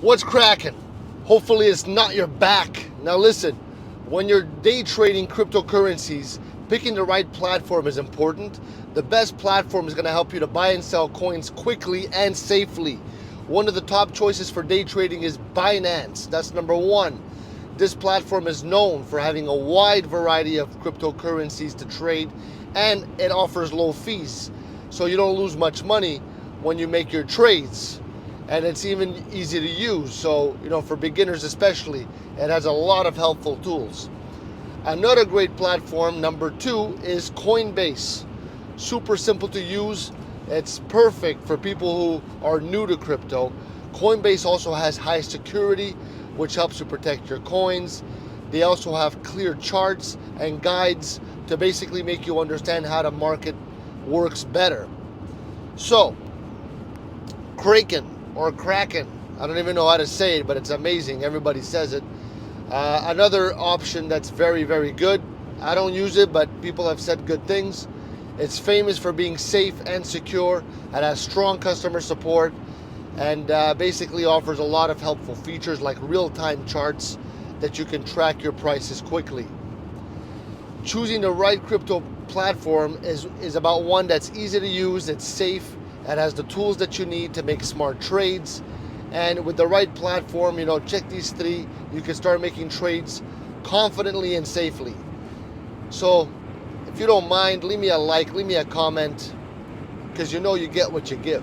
What's cracking? Hopefully it's not your back. Now listen, when you're day trading cryptocurrencies, picking the right platform is important. The best platform is going to help you to buy and sell coins quickly and safely. One of the top choices for day trading is Binance. That's number one. This platform is known for having a wide variety of cryptocurrencies to trade, and it offers low fees, so you don't lose much money when you make your trades. And it's even easy to use, so for beginners especially, it has a lot of helpful tools. Another great platform, number two, is Coinbase. Super simple to use. It's perfect for people who are new to crypto. Coinbase also has high security, which helps you protect your coins. They also have clear charts and guides to basically make you understand how the market works better. So, Kraken or Kraken, I don't even know how to say it, but it's amazing. Everybody says it. Another option that's very, very good. I don't use it, but people have said good things. It's famous for being safe and secure. It has strong customer support and basically offers a lot of helpful features like real-time charts that you can track your prices quickly. Choosing the right crypto platform is about one that's easy to use, it's safe, it has the tools that you need to make smart trades. And with the right platform, check these three, you can start making trades confidently and safely. So if you don't mind, leave me a like, leave me a comment, because you get what you give.